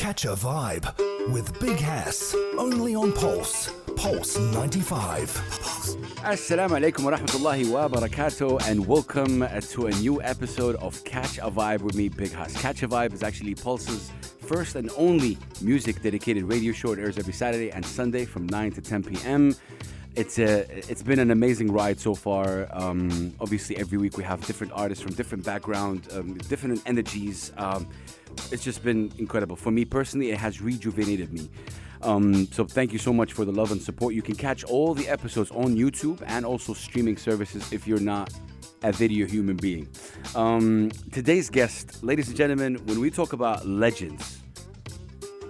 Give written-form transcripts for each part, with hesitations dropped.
Catch a Vibe with Big Hass, only on Pulse 95. Assalamu alaikum wa rahmatullahi wa barakatuh, and welcome to a new episode of Catch a Vibe with me, Big Hass. Catch a Vibe is actually Pulse's first and only music dedicated radio show. It airs every Saturday and Sunday from 9 to 10 p.m. It's been an amazing ride so far. Obviously, every week we have different artists from different backgrounds, different energies. It's just been incredible. For me personally, it has rejuvenated me. So thank you so much for the love and support. You can catch all the episodes on YouTube and also streaming services if you're not a video human being. Today's guest, ladies and gentlemen, when we talk about legends,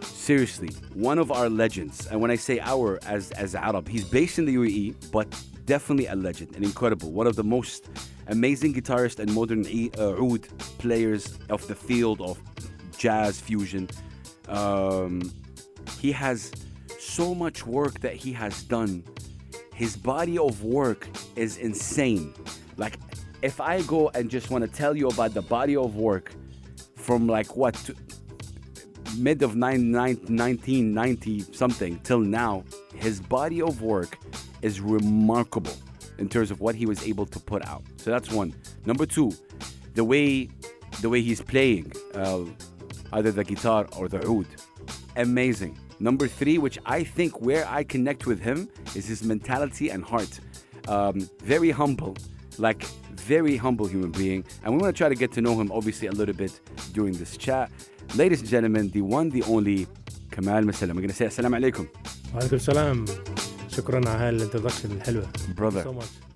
seriously, one of our legends, and when I say our as Arab, he's based in the UAE, but definitely a legend, an incredible, one of the most amazing guitarists and modern oud players of the field of jazz fusion. He has so much work that he has done. His body of work is insane. Like, if I go and just want to tell you about the body of work from mid of 1990 something till now, his body of work is remarkable in terms of what he was able to put out. So that's one. Number two, the way he's playing, either the guitar or the oud, amazing. Number three, which I think where I connect with him, is his mentality and heart. Very humble, very humble human being. And we want to try to get to know him, obviously, a little bit during this chat. Ladies and gentlemen, the one, the only, Kamal Musallam. We're going to say assalamu alaikum. Wa alaikum salam. Shukran ala introduction الحلوة. Brother, so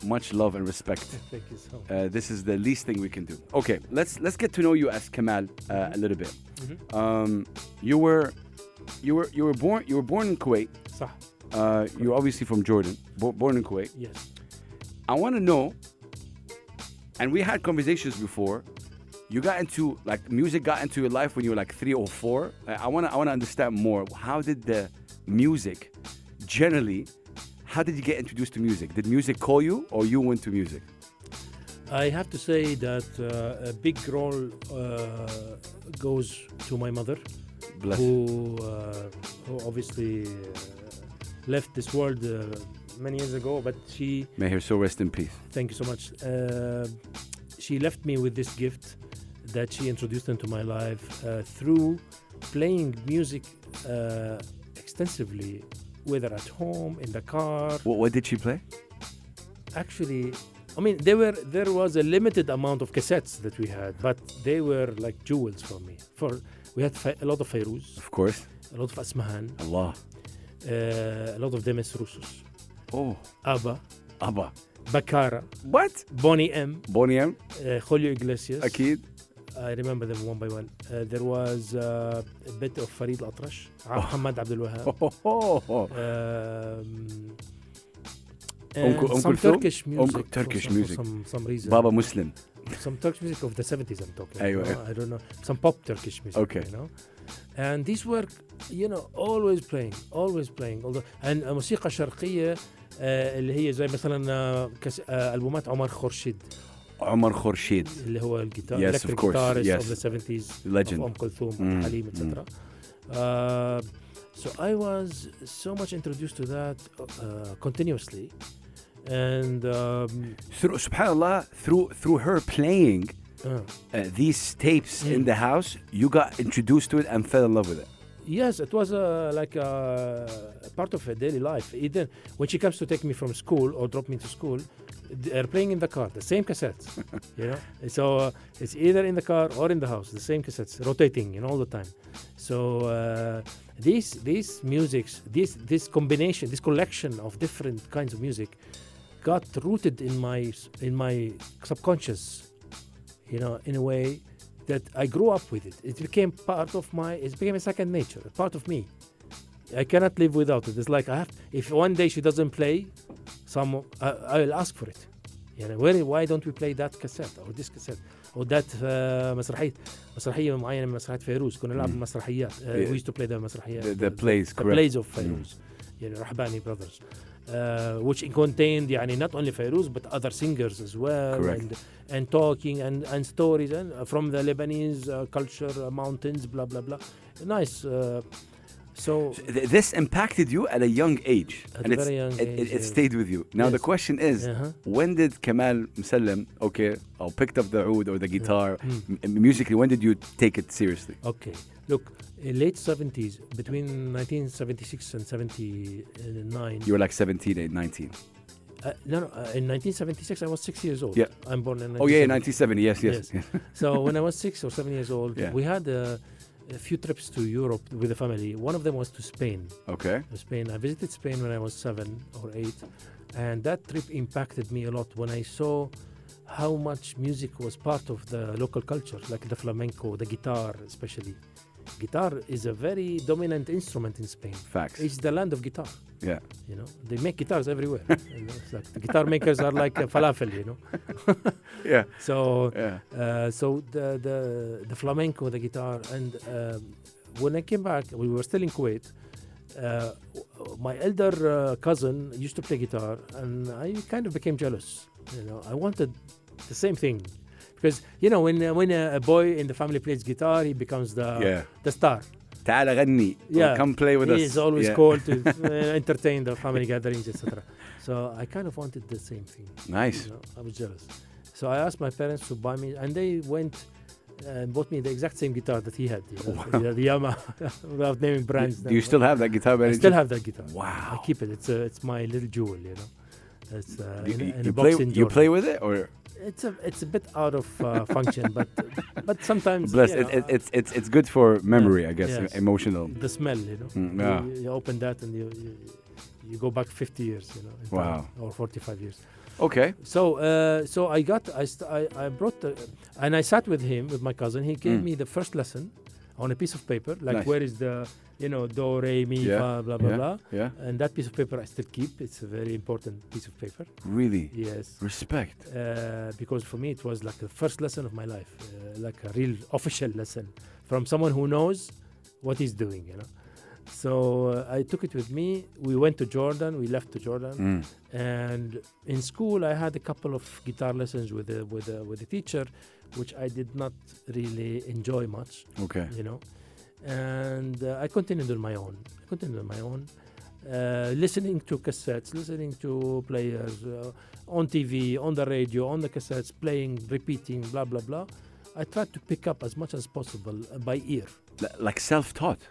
much love and respect. Thank you so much. This is the least thing we can do. Okay, let's get to know you as Kamal a little bit. Mm-hmm. You were born in Kuwait. صح. You're obviously from Jordan, born in Kuwait. Yes. I want to know, and we had conversations before, you got into, music got into your life when you were 3 or 4. I want to understand more. How did the music, generally, how did you get introduced to music? Did music call you, or you went to music? I have to say that a big role goes to my mother, Bless. who obviously left this world many years ago, but she... May her soul rest in peace. Thank you so much. She left me with this gift that she introduced into my life through playing music extensively, whether at home, in the car. What did she play? Actually, I mean, there was a limited amount of cassettes that we had, but they were like jewels for me. We had a lot of Fairuz, Of course. a lot of Asmahan, Allah. a lot of Demis Roussos, Oh. Abba, Abba. Bakara, What? Bonnie M, Bonnie M. Julio Iglesias. Akid. I remember them one by one. There was a bit of Farid Al-Atrash, Muhammad Abdul Wahab. And some Turkish music. Turkish for music. some reason. Baba Muslim. Some Turkish music of the 70s I'm talking. Aywa. I don't know. Some pop Turkish music. Okay. And these were, always playing. Although, and موسيقى شرقية اللي هي زي مثلا ألبومات عمر خورشيد. Omar Khorshid. اللي هو الجيتار. Yes, of course. Guitarist Yes. of the 70s. Legend. Of Kulthum, Halim, etc. So I was so much introduced to that continuously. And Subhanallah, through her playing these tapes in the house, you got introduced to it and fell in love with it. yes, it was like a part of her daily life. Even when she comes to take me from school or drop me to school, they're playing in the car, the same cassettes, So it's either in the car or in the house, the same cassettes, rotating, all the time. So these musics, this combination, this collection of different kinds of music, got rooted in my subconscious, in a way that I grew up with it. It became it became a second nature, a part of me. I cannot live without it. It's like if one day she doesn't play, I will ask for it. Why don't we play that cassette or this cassette or that مسرحية معينة من مسرحيات فيروز كنا نلعب المسرحيات. We used to play the مسرحيات. The plays, the correct. plays of فيروز. رحباني brothers. which contained not only Fairuz but other singers as well. Correct. And talking and stories and from the Lebanese culture, mountains, blah blah blah. Nice. So This impacted you at a young age, At and a very young age, it yes. stayed with you. Now the Yes. question is, when did Kamal Musallam, picked up the oud or the guitar, musically? When did you take it seriously? Okay, look, in late 70s, between 1976 and 79. You were like 17, 19. No, in 1976 I was 6 years old. Yeah. I'm born in. Oh yeah, 1970. 1970. Yes. So when I was 6 or 7 years old, Yeah. we had a few trips to Europe with the family. One of them was to Spain. Okay. Spain. I visited Spain when I was 7 or 8, and that trip impacted me a lot when I saw how much music was part of the local culture, like the flamenco, the guitar especially. Guitar is a very dominant instrument in Spain. Facts. It's the land of guitar. Yeah. They make guitars everywhere. It's like the guitar makers are like falafel. Yeah. So, Yeah. so the flamenco, the guitar, and when I came back, we were still in Kuwait. My elder cousin used to play guitar, and I kind of became jealous. I wanted the same thing, because when a boy in the family plays guitar, he becomes the star. تعال غني. Yeah. Come play with us. He is always Yeah. called to entertain the family gatherings, etc. So I kind of wanted the same thing. Nice. I was jealous. So I asked my parents to buy me, and they went and bought me the exact same guitar that he had. The Yamaha, without naming brands. Do you still have that guitar? I still have that guitar. Wow. I keep it. It's my little jewel. It's in a You box in you Jordan. play with it, or? It's a bit out of function, but sometimes. Bless. It's good for memory, I guess. Yes. Emotional. The smell, Yeah. You open that and you go back 50 years, in time, Wow. or 45 years. Okay. So I brought and I sat with him, with my cousin. He gave me the first lesson on a piece of paper, like Nice. where is the do, re, mi, Yeah. fa, blah blah Yeah. blah. Yeah. And that piece of paper I still keep. It's a very important piece of paper. Really. Yes. Respect. Because for me it was like the first lesson of my life, like a real official lesson from someone who knows what he's doing. So I took it with me. We went to Jordan. We left to Jordan, and in school I had a couple of guitar lessons with a teacher, which I did not really enjoy much. Okay. And I continued on my own. Listening to cassettes, listening to players on TV, on the radio, on the cassettes, playing, repeating, blah blah blah. I tried to pick up as much as possible by ear. Like self-taught.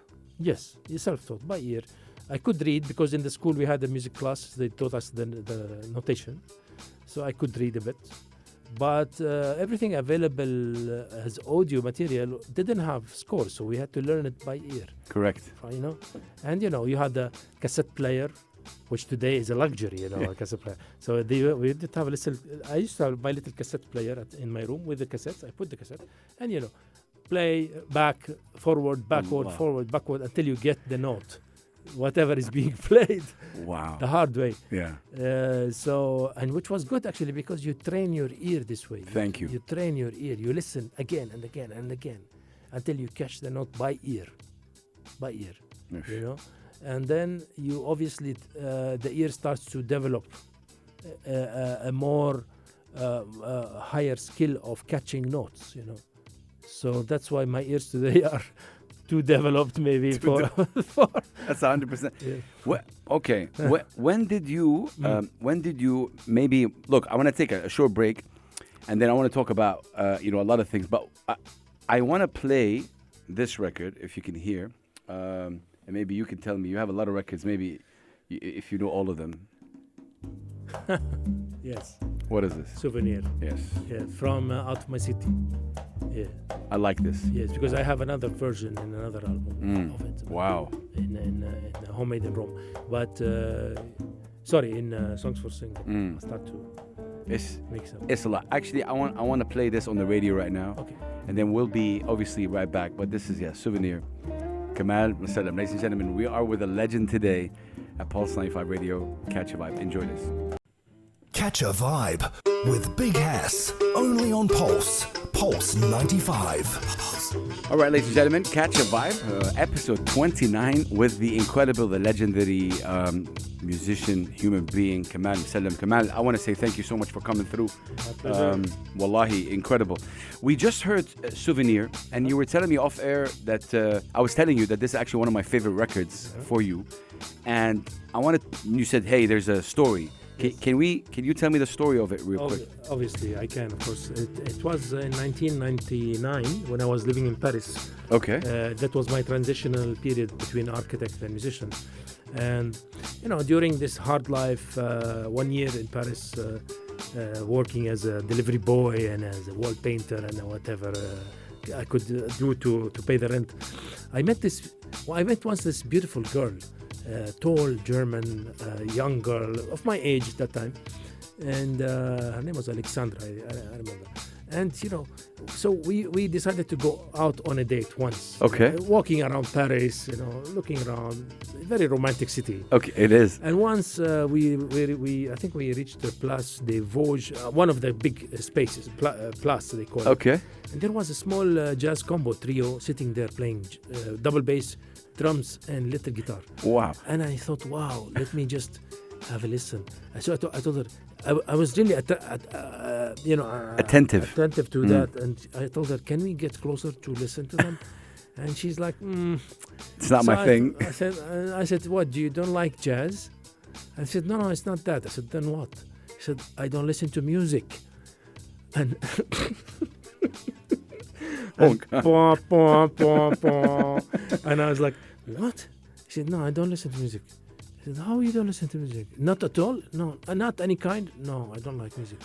Yes, self-taught by ear. I could read because in the school we had a music class. They taught us the notation, so I could read a bit. But everything available as audio material didn't have scores, so we had to learn it by ear. Correct. And you had the cassette player, which today is a luxury, a cassette player. So we did have a little. I used to have my little cassette player in my room with the cassettes. I put the cassette, and play back, forward, backward, Wow. forward, backward until you get the note, whatever is being played. Wow. The hard way. Yeah. And which was good actually, because you train your ear this way. Thank you. You train your ear. You listen again and again and again until you catch the note by ear. Yes. And then you obviously the ear starts to develop a more higher skill of catching notes. So that's why my ears today are too developed, maybe for. That's 100%. Yeah. Okay. When did you? When did you? Maybe look. I want to take a short break, and then I want to talk about a lot of things. But I want to play this record, if you can hear, and maybe you can tell me. You have a lot of records. Maybe if you know all of them. Yes. What is this? Souvenir. Yes. Yeah, from Out of My City. Yeah. I like this. Yes, because I have another version in another album of it. Wow. In Homemade in Rome. But, in Songs for Singing. I start to mix up. It's a lot. Actually, I want to play this on the radio right now. Okay. And then we'll be obviously right back. But this is, Souvenir. Kamal Musallam. Ladies and gentlemen, we are with a legend today at Pulse 95 Radio. Catch a vibe. Enjoy this. Catch a Vibe with Big Hass, only on Pulse. Pulse 95. All right, ladies and gentlemen, Catch a Vibe, episode 29 with the incredible, the legendary musician, human being, Kamal Musallam. Kamal, I want to say thank you so much for coming through. Wallahi, incredible. We just heard Souvenir, and you were telling me off air that I was telling you that this is actually one of my favorite records for you. And you said, hey, there's a story. Yes. Can you tell me the story of it real quick? Obviously, I can, of course. It was in 1999 when I was living in Paris. Okay. That was my transitional period between architect and musician. And, during this hard life, 1 year in Paris, working as a delivery boy and as a wall painter and whatever I could do to pay the rent, I met once this beautiful girl. Tall German young girl of my age at that time, and her name was Alexandra. I remember. And so we decided to go out on a date once. Okay. Walking around Paris, looking around, a very romantic city. Okay, it is. And once I think we reached the Place des Vosges, one of the big spaces, Place they call it. Okay. And there was a small jazz combo trio sitting there playing double bass, drums, and little guitar. Wow. And I thought, wow, let me just have a listen. So I told her, I was really attentive to that. And I told her, can we get closer to listen to them? And she's like, it's not my thing. I said, what, you don't like jazz? I said, no, it's not that. I said, then what? She said, I don't listen to music. And and I was like, what? She said, no, I don't listen to music. I said, how you don't listen to music? Not at all? No, not any kind? No, I don't like music.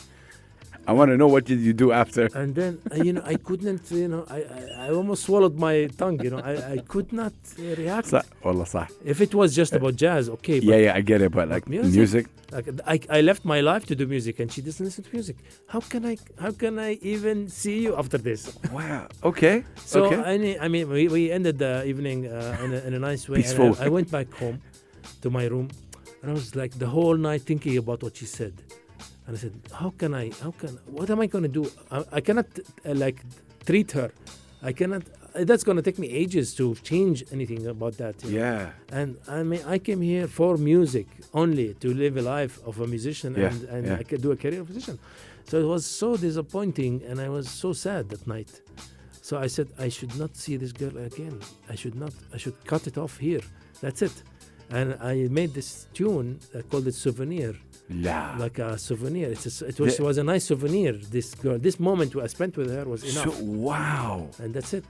I want to know, what did you do after? And then, I couldn't, I almost swallowed my tongue, I could not react. Wallah, صح. If it was just about jazz, okay. But Yeah, I get it, but like music? Like, I left my life to do music, and she doesn't listen to music. How can I even see you after this? Wow. Okay. So okay. I mean, we ended the evening in a nice way. Peaceful. And I went back home to my room, and I was like the whole night thinking about what she said. And I said, what am I going to do? I cannot treat her. I cannot. That's going to take me ages to change anything about that. Yeah. And I mean, I came here for music only, to live a life of a musician, and I could do a career of musician. So it was so disappointing, and I was so sad that night. So I said, I should not see this girl again. I should cut it off here. That's it. And I made this tune, I called it Souvenir. Yeah. Like a souvenir. It was a nice souvenir, this girl. This moment I spent with her was enough. Wow. And that's it.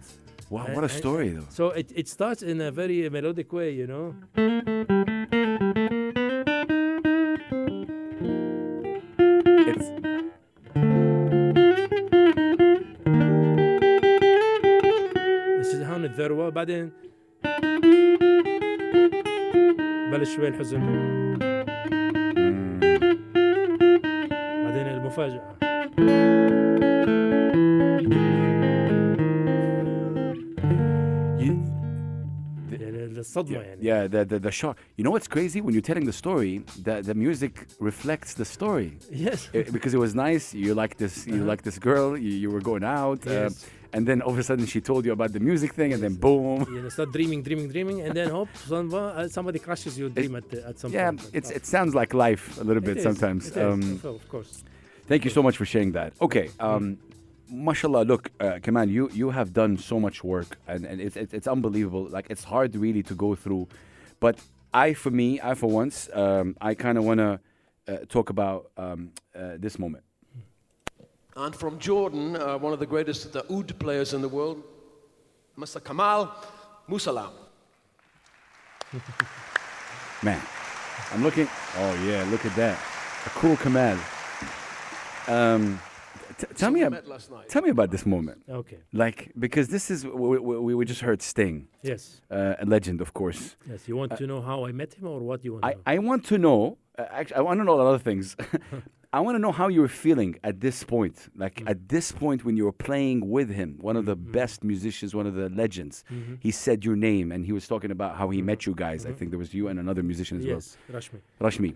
Wow, what a story, though. So it starts in a very melodic way, It's, this is هون الذروة بعدين بلش شوي الحزن بعدين المفاجأة الصدمة يعني. Yeah, the shock. You know what's crazy? When you're telling the story, the music reflects the story. Yes. Because it was nice. You like this. You like this girl. You were going out. Yes. And then all of a sudden she told you about the music thing, and then boom. You start dreaming, and then hope somebody crashes your dream at some point. Yeah, it sounds like life a little bit sometimes. It is. Of course. Thank you so much for sharing that. Okay. Mashallah, look, Kamal, you have done so much work, and it's unbelievable. Like, it's hard really to go through. But I for once, I kind of want to talk about this moment. And from Jordan, one of the greatest oud players in the world, Mr. Kamal Musallam. Man, I'm looking. Oh yeah, look at that, a cool Kamal. Tell me about this moment. Okay. Like, because this is we just heard Sting. Yes. A legend, of course. Yes. You want to know how I met him, or what you want to know? I want to know. Actually, I want to know a lot of things. I want to know how you were feeling at this point. Like, at this point when you were playing with him, one of the best musicians, one of the legends. He said your name, and he was talking about how he met you guys. I think there was you and another musician as well. Yes, Rashmi. Rashmi.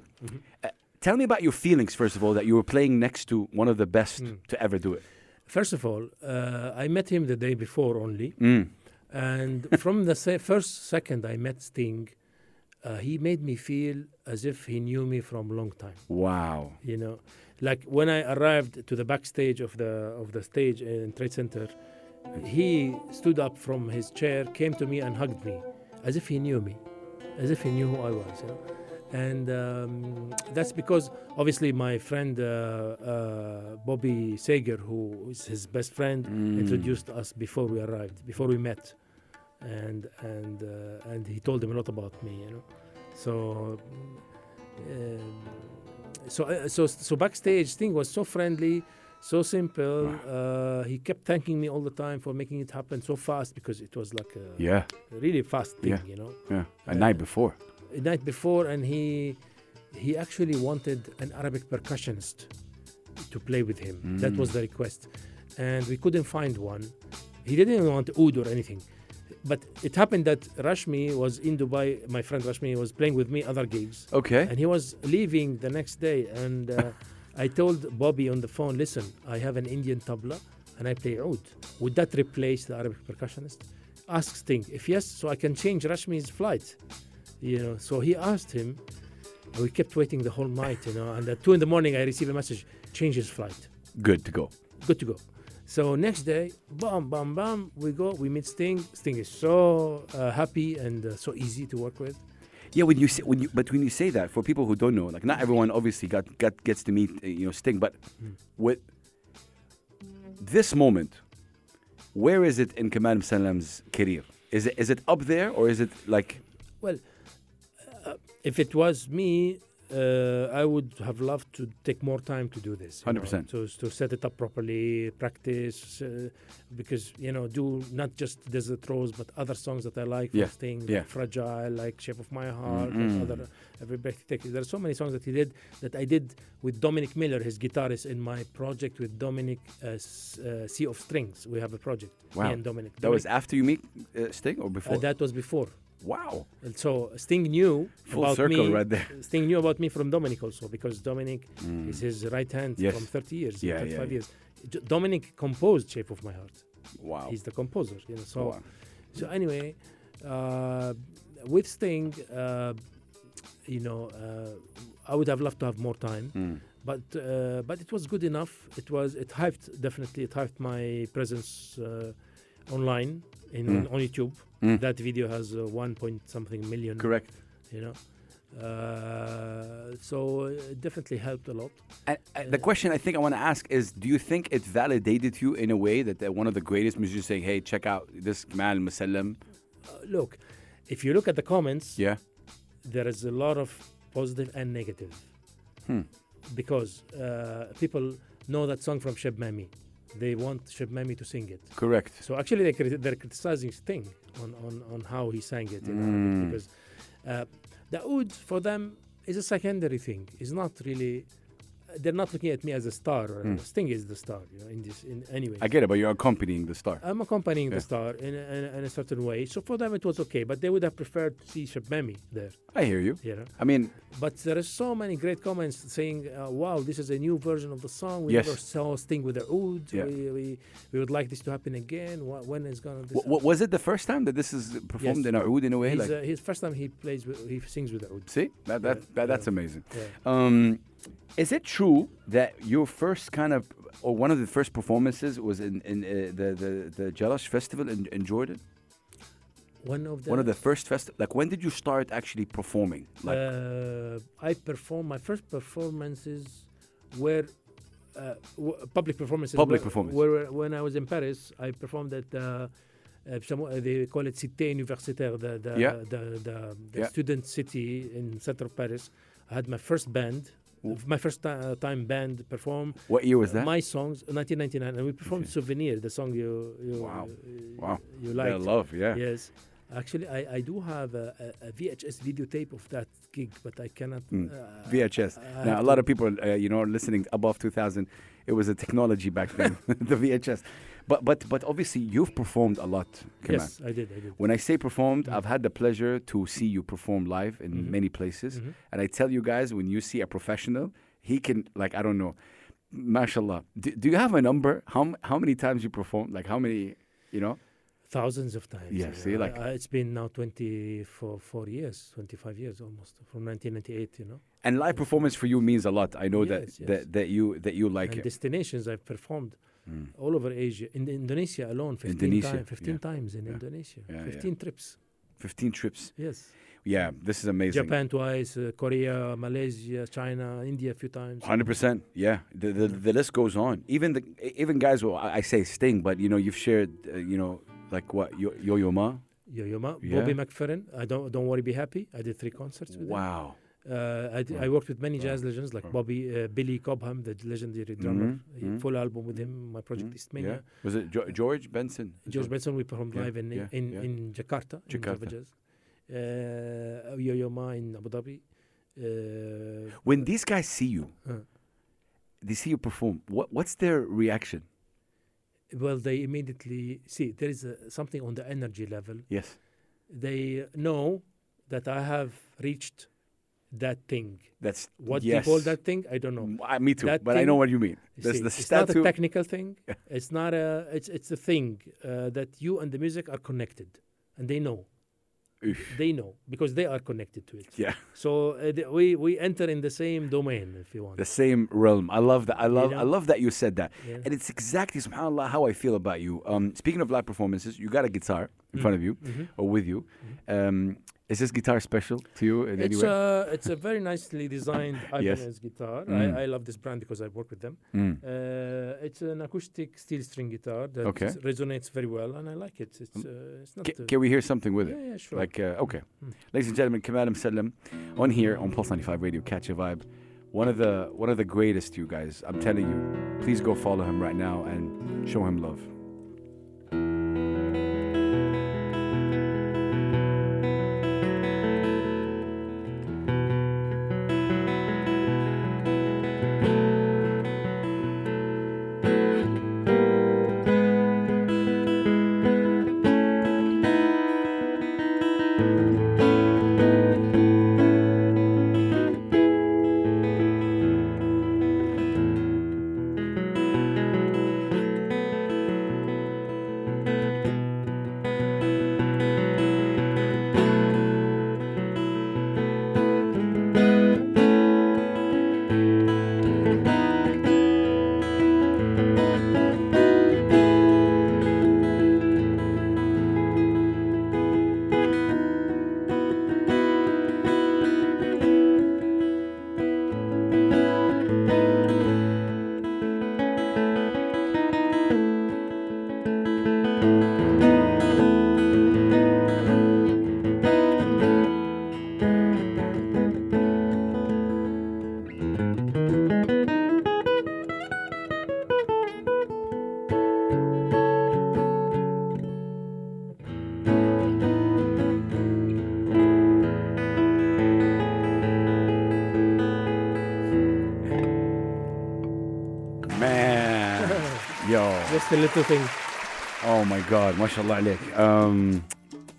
Tell me about your feelings, first of all, that you were playing next to one of the best to ever do it. First of all, I met him the day before only. And from the first second I met Sting, he made me feel as if he knew me from a long time. Wow. You know, like when I arrived to the backstage of the stage in Trade Center, he stood up from his chair, came to me and hugged me, as if he knew me, as if he knew who I was. You know? And that's because obviously my friend Bobby Sager, who is his best friend, introduced us before we arrived, before we met, and he told him a lot about me, you know. So backstage thing was so friendly, so simple. He kept thanking me all the time for making it happen so fast, because it was like a really fast thing, you know. Yeah, a night before. A night before, and he actually wanted an Arabic percussionist to play with him. That was the request, and we couldn't find one. He didn't want oud or anything, but it happened that Rashmi was in Dubai. My friend Rashmi was playing with me other gigs. Okay. And he was leaving the next day, and I told Bobby on the phone, listen, I have an Indian tabla and I play oud. Would that replace the Arabic percussionist? Ask Sting. If yes, so I can change Rashmi's flight. You know, so he asked him. We kept waiting the whole night, you know, and at 2 a.m, I received a message, change his flight. Good to go. Good to go. So next day, bam, bam, bam, we go, we meet Sting. Sting is so happy and so easy to work with. Yeah, when you say that, for people who don't know, like not everyone obviously gets to meet Sting, but with this moment, where is it in Kamal Musallam's career? Is it up there, or is it like? Well, if it was me, I would have loved to take more time to do this. 100%. To set it up properly, practice, because, do not just Desert Rose, but other songs that I like from Sting, like Fragile, like Shape of My Heart, and other Every Breath You Take. There are so many songs that he did, that I did with Dominic Miller, his guitarist, in my project with Dominic, Sea of Strings. We have a project, wow. me and Dominic. That was after you meet Sting, or before? That was before. Wow. And so Sting knew Full about circle me. Right there. Sting knew about me from Dominic also, because Dominic is his right hand from 30 years, 35 years. Dominic composed Shape of My Heart. Wow. He's the composer, So, wow. So anyway, with Sting, I would have loved to have more time, but it was good enough. It hyped my presence online on YouTube. That video has 1 point something million. Correct. So it definitely helped a lot. And the question I think I want to ask is, do you think it validated you in a way that one of the greatest musicians saying, hey, check out this Kamal Musallam? Look, if you look at the comments, there is a lot of positive and negative. Because people know that song from Sheb Mami. They want Sheb Mami to sing it. Correct. So actually they're criticizing Sting on how he sang it in Arabic, because the oud for them is a secondary thing. It's not really. They're not looking at me as a star. Sting is the star, in any way. I get it, but you're accompanying the star. I'm accompanying the star in a certain way. So for them it was okay, but they would have preferred to see Sheb Mami there. I hear you. I mean, but there are so many great comments saying, "Wow, this is a new version of the song. We never saw Sting with the oud. We would like this to happen again. When is gonna?" Was it the first time that this is performed in a oud in a way? His first time he sings with the oud. See, that's amazing. Yeah. Is it true that your first or one of the first performances was in the Jalash Festival in Jordan? One of the first festivals. Like, when did you start actually performing? I performed. My first performances were public performances. Were when I was in Paris. I performed at they call it Cité Universitaire, the student city in center of Paris. I had my first band. My first time band perform. What year was that? My songs, 1999, and we performed "Souvenir," the song you liked. I love, Yes, actually, I do have a VHS videotape of that gig, but I cannot. VHS. Now, a lot of people, listening above 2000, it was a technology back then, the VHS. But obviously you've performed a lot, Kamal. Yes, I did. When I say performed, I've had the pleasure to see you perform live in many places. And I tell you guys, when you see a professional, he can, like, I don't know, mashallah. Do you have a number? How many times you performed? Like how many, you know? Thousands of times. Yeah, see, like- it's been now 24 years, 25 years almost, from 1998, you know. And live performance for you means a lot. I know Yes, yes. that you like And it. destinations I've performed all over Asia. In Indonesia alone, 15 Indonesia, 15 yeah. times in Yeah. Indonesia. Yeah, 15 trips. 15 trips. Yes. Yeah, this is amazing. Japan twice, Korea, Malaysia, China, India a few times. 100%. Yeah, the list goes on. Even guys. Well, I say Sting, but you know, you've shared. You know, like what Yo-Yo Ma. Yo-Yo Ma, Yeah. Bobby McFerrin. Don't worry, be happy. I did 3 concerts with him. Wow. I worked with many jazz legends like Billy Cobham, the legendary drummer. Full album with him. My project Eastmania. Yeah. Was it George Benson? George Benson, we performed live in Jakarta, in Java Jakarta. Jazz. Yo-Yo Ma in Abu Dhabi. When these guys see you, Uh. they see you perform. What's their reaction? Well, they immediately see there is something on the energy level. Yes. They know that I have reached that thing. That's What yes. they call that thing, I don't know. Me too, That but I know thing- what you mean. There's See, the it's not a statue. technical thing. It's not a. It's a thing that you and the music are connected, and they know. Oof. They know because they are connected to it. Yeah. So we enter in the same domain, if you want. The same realm. I love that. I know? love that you said that. Yeah. And it's exactly, subhanAllah, how I feel about you. Speaking of live performances, you got a guitar in front of you or with you. Is this guitar special to you in any way? It's a very nicely designed Yes. Ibanez guitar. Mm. I love this brand because I've worked with them. Mm. It's an acoustic steel string guitar that Okay. resonates very well, and I like it. It's not. Can we hear something with it? Yeah, sure. Like, okay. Ladies and gentlemen, Kamal Musallam on here on Pulse 95 Radio, Catch a Vibe. One of the greatest, you guys. I'm telling you. Please go follow him right now and show him love. Man. Yo. Just a little thing. Oh my God, mashallah alaik.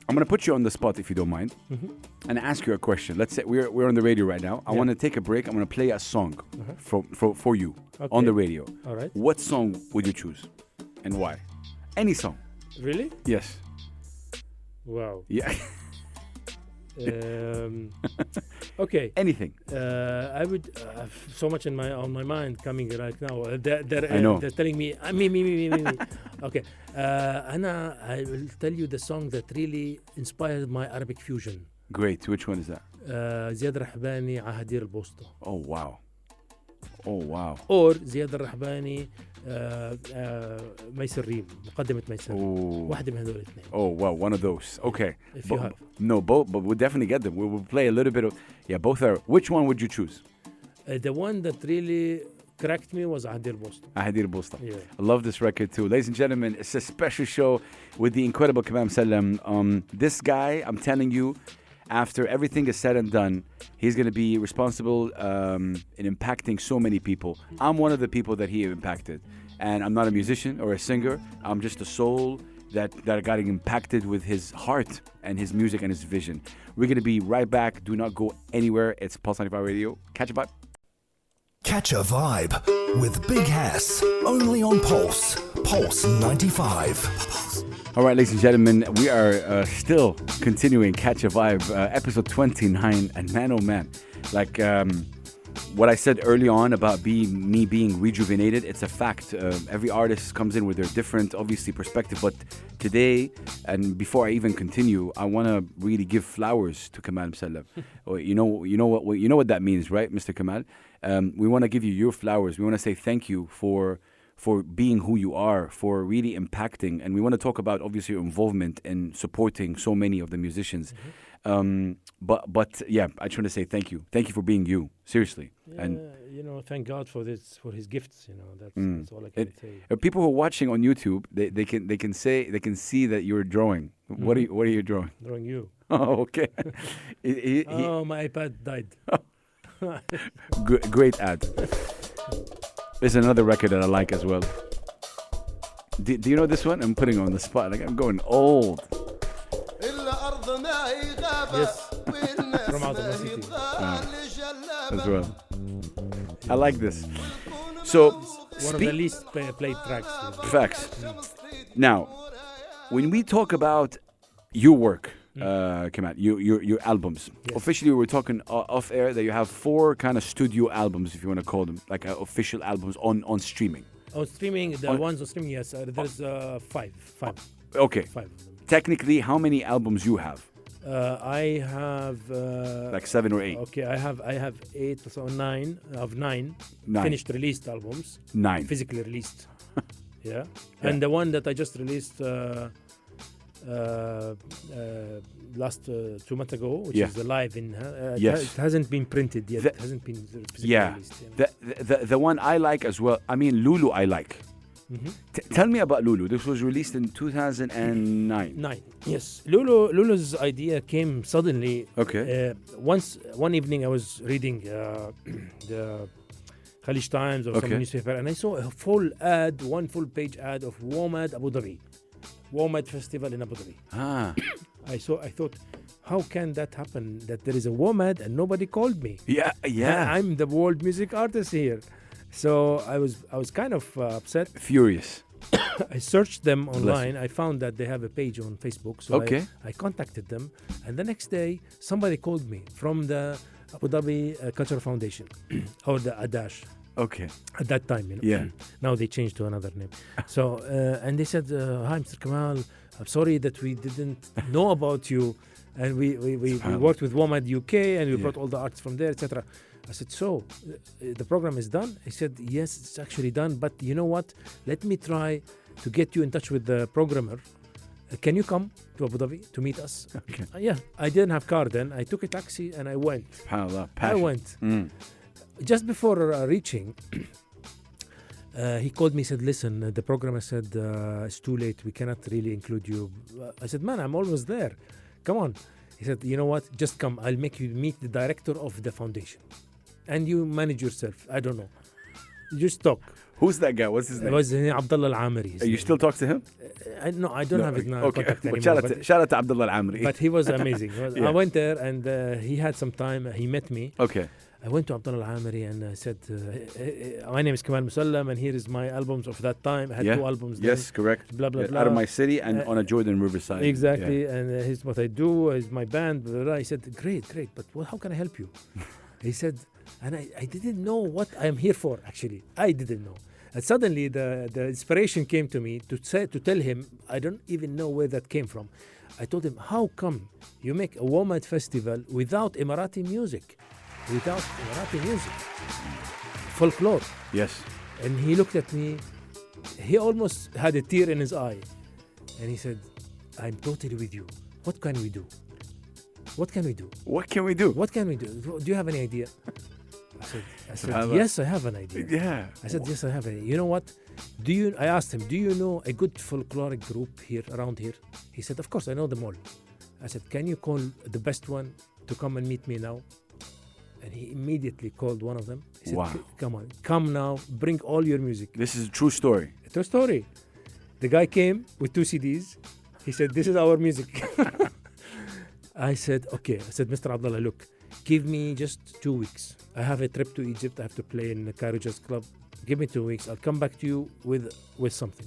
I'm gonna put you on the spot if you don't mind, and ask you a question. Let's say we're on the radio right now. I Yeah. want to take a break. I'm gonna play a song for you on Okay. the radio. All right. What song would you choose, and why? Any song. Really? Yes. Wow. Yeah. Okay. Anything. I would so much on my mind coming right now. I know. They're telling me me. Okay. I will tell you the song that really inspired my Arabic fusion. Great. Which one is that? زياد الرحباني عهدير البوسطة. Oh wow. Oh wow. or زياد الرحباني ميسر ريم مقدمة ميسر Oh. واحدة من هذول الاثنين. Oh wow, one of those. Okay. If you have. No, both, but we'll definitely get them. We'll play a little bit of. Yeah, both are. Which one would you choose? The one that really cracked me was عهدير البوسطة. Ahadir Busta. Yeah. I love this record too. Ladies and gentlemen, it's a special show with the incredible Kamal Musallam. This guy, I'm telling you, after everything is said and done, he's going to be responsible in impacting so many people. I'm one of the people that he impacted. and I'm not a musician or a singer. I'm just a soul that got impacted with his heart and his music and his vision. We're going to be right back. Do not go anywhere. It's Pulse 95 Radio. Catch a vibe. Catch a vibe with Big Hass, only on Pulse. Pulse 95. All right, ladies and gentlemen, we are still continuing Catch a Vibe, episode 29. And man, oh man, like what I said early on about me being rejuvenated, it's a fact. Every artist comes in with their different, obviously, perspective. But today, and before I even continue, I want to really give flowers to Kamal Musallam. you know what that means, right, Mr. Kamal? We want to give you your flowers. We want to say thank you for being who you are, for really impacting. And we want to talk about, obviously, your involvement in supporting so many of the musicians. But yeah, I just want to say thank you. Thank you for being you, seriously. Yeah, And thank God for this, for his gifts. That's all I can say. people who are watching on YouTube, they can see that you're drawing. What are you drawing? Drawing you. Oh, okay. My iPad died. Great ad. There's another record that I like as well. Do you know this one? I'm putting on the spot. Like, I'm going old. Yes. From out of the city. As well. I like this. So, One of the least played tracks. facts. Now, when we talk about your work, Kamal, your albums. Yes. Officially, we were talking off air that you have 4 kind of studio albums, if you want to call them, like official albums on streaming. On streaming, the ones on streaming, yes. There's 5. Okay. 5 of them. Technically, how many albums you have? I have Like 7 or 8? Okay, I have 8, so 9 of 9 9. finished released albums, 9. physically released. Yeah, and the one that I just released last 2 months ago, which is live in. Yes. It hasn't been printed yet. It hasn't been physically released. The one I like as well. I mean, Lulu, I like. Tell me about Lulu. This was released in 2009. Yes, Lulu's idea came suddenly. Okay. One evening I was reading the Khalij Times or some newspaper, and I saw a one full page ad of WOMAD Abu Dhabi, WOMAD Festival in Abu Dhabi. I thought, how can that happen? That there is a WOMAD and nobody called me. Yeah. I'm the world music artist here. So I was kind of upset. Furious. I searched them online. I found that they have a page on Facebook. So I contacted them. And the next day, somebody called me from the Abu Dhabi Cultural Foundation or the Adash. Okay. At that time, Yeah. Now they changed to another name. So, and they said, hi, Mr. Kamal, I'm sorry that we didn't know about you. And we worked with WOMAD UK and we brought all the artists from there, etc. I said, so the program is done? He said, yes, it's actually done. But you know what? Let me try to get you in touch with the programmer. Can you come to Abu Dhabi to meet us? Okay. Yeah, I didn't have car then. I took a taxi and I went. SubhanAllah, I passion. went. Just before reaching, he called me, said, listen, the programmer said, it's too late. We cannot really include you. I said, man, I'm always there. Come on. He said, you know what? Just come. I'll make you meet the director of the foundation. And you manage yourself. I don't know. You just talk. Who's that guy? What's his name? It was Abdullah Al-Amri. You still talk to him? No, I don't have it now. Okay. Contact But anymore. shout out to Abdullah Al-Amri. But he was amazing. Yeah. I went there and he had some time. He met me. Okay. I went to Abdullah Al-Amri and I said, my name is Kamal Musallam and here is my albums of that time. I had 2 albums then. Yes, correct. Blah, blah, blah. Out of my city and on a Jordan Riverside. Exactly. And here's what I do, is my band. Blah, blah, blah. He said, great. But how can I help you? He said, and I didn't know what I'm here for, actually. I didn't know. And suddenly the inspiration came to me to tell him, I don't even know where that came from. I told him, how come you make a WOMAD festival without Emirati music? Folklore. Yes. And he looked at me. He almost had a tear in his eye. And he said, I'm totally with you. What can we do? What can we do? Do you have any idea? I said yes, I have an idea. Yeah. I said, yes, I have an idea. You know what? I asked him, do you know a good folkloric group around here? He said, of course, I know them all. I said, can you call the best one to come and meet me now? And he immediately called one of them. He said, Wow. Come on, come now, bring all your music. This is a true story. True story. The guy came with 2 CDs. He said, this is our music. I said, okay. I said, Mr. Abdullah, look, give me just 2 weeks. I have a trip to Egypt. I have to play in the Cairo Jazz Club. Give me 2 weeks. I'll come back to you with something.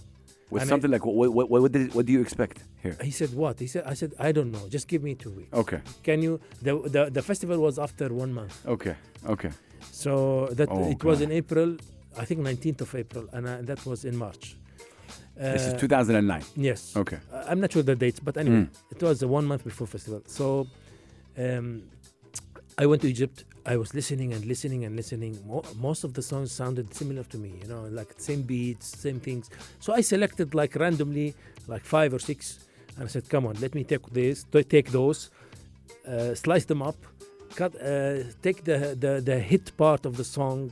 With And something like, what do you expect here? I said, what? I said, I don't know. Just give me 2 weeks. Okay. Can you? The festival was after 1 month. Okay. So that Oh, it was God. in April, I think 19th of April, and that was in March. This is 2009. Yes. Okay. I'm not sure the dates, but anyway, it was 1 month before festival. So I went to Egypt. I was listening and listening and listening. Most of the songs sounded similar to me, like same beats, same things. So I selected like randomly, like 5 or 6, and I said, come on, let me take those, slice them up, take the hit part of the song.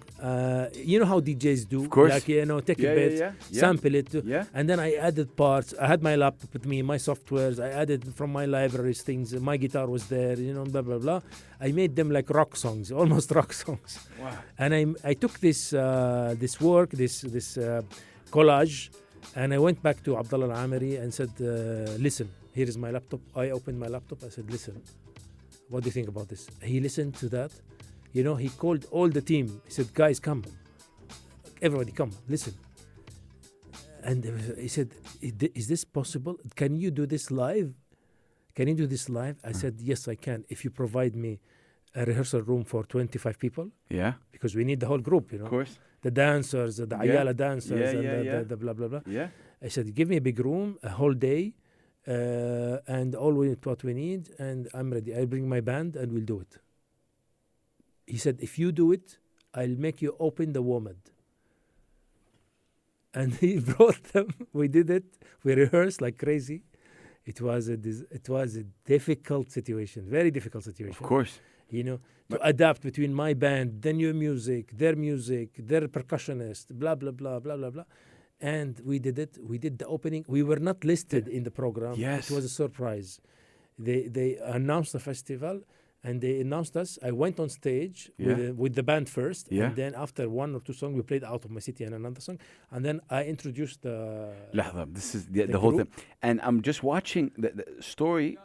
You know how DJs do, Of course. like take Yeah, a bit, yeah. sample it, Yeah. and then I added parts. I had my laptop with me, my softwares. I added from my libraries things. My guitar was there, blah blah blah. I made them like rock songs, almost rock songs. Wow. And I took this work, this collage, and I went back to Abdullah Al-Amiri and said, listen, here is my laptop. I opened my laptop. I said, listen, what do you think about this? He listened to that. He called all the team. He said, guys, come. Everybody come, listen. And he said, is this possible? Can you do this live? I said, yes, I can. If you provide me a rehearsal room for 25 people, Yeah. because we need the whole group, Of course. the dancers, the Ayala dancers, and the blah, blah, blah. Yeah. I said, give me a big room, a whole day, and all what we need, and I'm ready. I'll bring my band, and we'll do it. He said, if you do it, I'll make you open the WOMAD. And he brought them. We did it. We rehearsed like crazy. It was a difficult situation, very difficult situation. Of course. To adapt between my band, the new music, their percussionist, blah, blah, blah, blah, blah, blah. And we did it. We did the opening. We were not listed in the program. Yes. It was a surprise. They announced the festival, and they announced us. I went on stage with the band first, and then after 1 or 2 songs, we played Out of My City and another song, and then I introduced the لحظة. This is the whole thing. And I'm just watching the story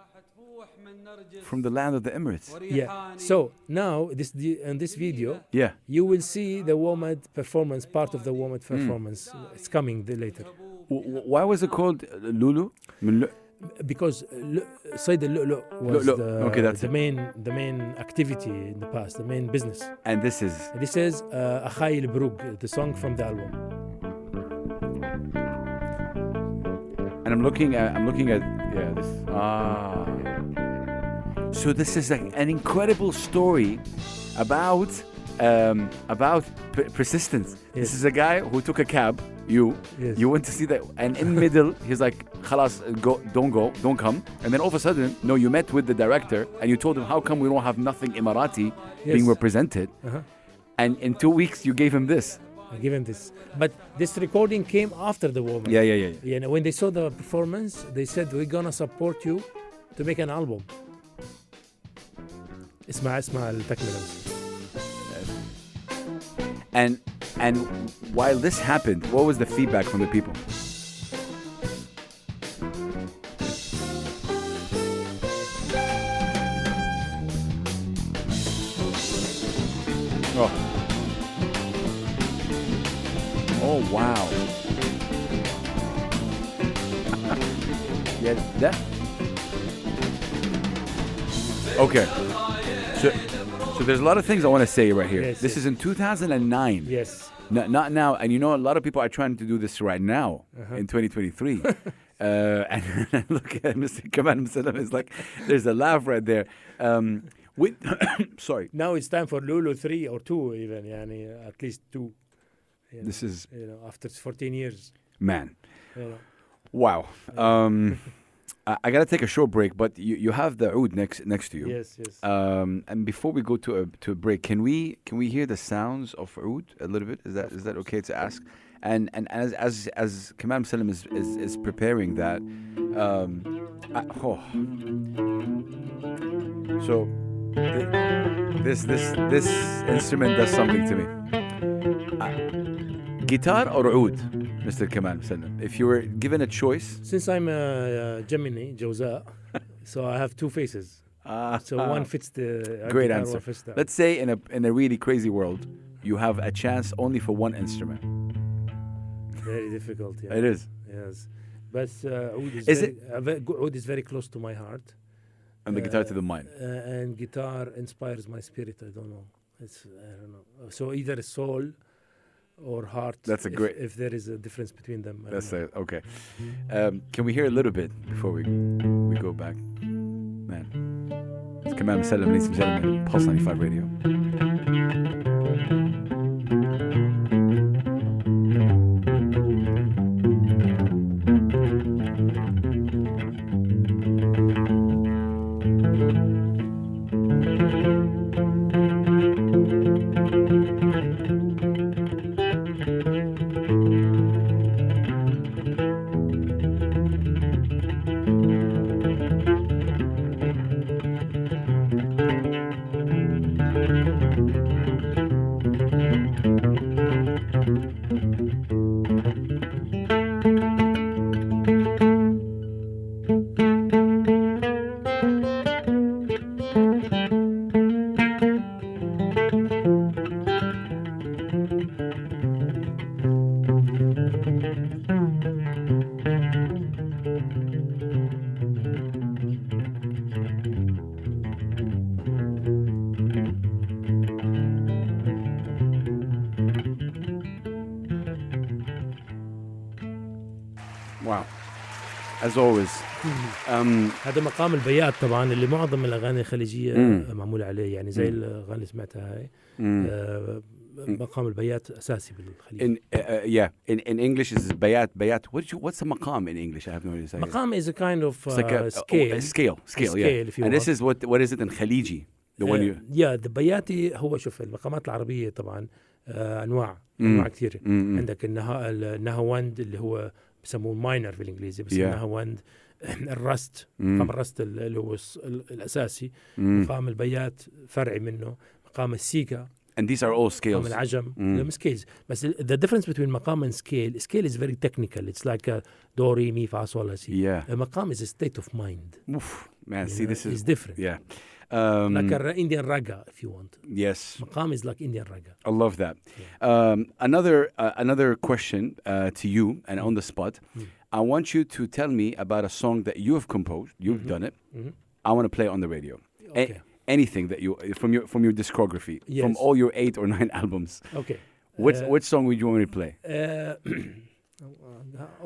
from the land of the Emirates. Yeah. So now in this video, Yeah. you will see the WOMAD performance, part of the WOMAD performance. It's coming later. Why was it called Lulu? Because Sayd al-Lu'lu' was Okay, that's the main activity in the past, the main business. And this is Akhay al-Brug, the song from the album. and I'm looking at this. So this is an incredible story about persistence. Yes. This is a guy who took a cab. Yes. You went to see that, and in the middle he's like, "Khalas, don't come." And then all of a sudden, no, you met with the director and you told him, "How come we don't have nothing Emirati being represented?" Uh-huh. And in 2 weeks you gave him this. I give him this. But this recording came after the WOMAD. Yeah. When they saw the performance, they said, we're going to support you to make an album. اسمع التكملة. And while this happened, what was the feedback from the people? Oh wow. Yeah, that. Okay. So there's a lot of things I want to say right here. Yes, this is in 2009. Yes. Not now. And a lot of people are trying to do this right now in 2023. And look at Mr. Kamal Musallam is like, there's a laugh right there. Sorry. Now it's time for Lulu 3 or 2 even, يعني, at least 2. This is... after 14 years. Man. Wow. I gotta take a short break, but you have the oud next to you. Yes. And before we go to a break, can we hear the sounds of oud a little bit? Is that okay to ask? And as Kamal Musallam is preparing that, so This instrument does something to me. Guitar or oud, Mr. Kamal Musallam? If you were given a choice. Since I'm a Gemini, Jawza, so I have two faces. So one fits the Great guitar, answer. one fits the Let's say in a really crazy world, you have a chance only for one instrument. Very difficult. Yeah. It is. Yes, but oud Is oud is very close to my heart. And the guitar to the mind. And guitar inspires my spirit. I don't know. I don't know. So either soul or heart. That's a great. If there is a difference between them. That's it. Okay. Can we hear a little bit before we go back? Man, it's Kamal Musallam, ladies and gentlemen, Pulse 95 Radio. Wow. As always. هذا مقام البيات طبعا اللي معظم الاغاني الخليجيه معموله عليه يعني زي الاغاني اللي سمعتها هاي مقام البيات اساسي بالخليج. In English is bayat. What's a maqam in English? I have no idea. Maqam is a kind of it's like a scale, yeah. if you And want. this is what is it in Khaliji? The one you. Yeah, the بياتي هو شوف المقامات العربيه طبعا انواع كثيره. عندك النهاوند اللي هو بسموه ماينر بالانجليزي بس النهاوند الرست مقام الرست اللي هو الاساسي مقام البيات فرعي منه مقام السيكا. And these are all scales. مقام العجم them scales. بس the difference between مقام and scale is very technical. It's like a do re mi fa sol la si. Yeah. A مقام is a state of mind. Oof, man, see this is different. Yeah. Like an Indian raga if you want. Yes. Maqam is like Indian raga. I love that. Another question to you and on the spot. I want you to tell me about a song that you have composed. You've done it. I want to play it on the radio. Okay. Anything that you from your discography, Yes. from all your 8 or 9 albums. Okay. Which song would you want me to play?